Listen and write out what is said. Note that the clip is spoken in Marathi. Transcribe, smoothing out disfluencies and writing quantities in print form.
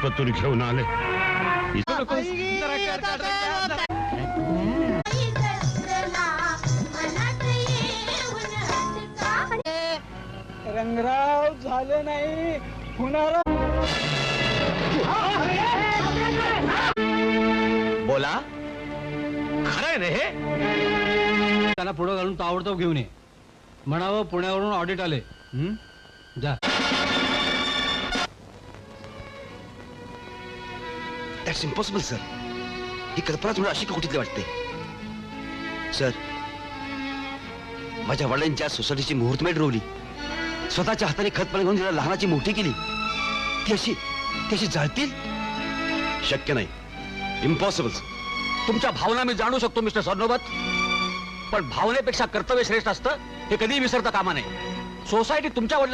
पतूर घेऊन आले. रंगराव झालं नाही होणार. बोला, खरंय ना हे? त्यांना पुढे घालून ताबडतोब घेऊन ये म्हणावं, पुण्यावरून ऑडिट आले. जा. That's impossible sir. ही कल्पना थोडी अशी कुठली वाटते सर. माझ्या वडिलांच्या सोसायटीची मुहूर्तमेढ रोवली, स्वतःच्या हाताने खत पाणी घेऊन तिला लहानाची मोठी केली. ती अशी जाळतील? शक्य नाही. इम्पॉसिबल. तुमच्या भावना मी जाणू शकतो मिस्टर सरनोबत, पण भावनेपेक्षा कर्तव्य श्रेष्ठ असतं हे कधीही विसरता कामा नये. सोसायटी तुमच्या वडिलांची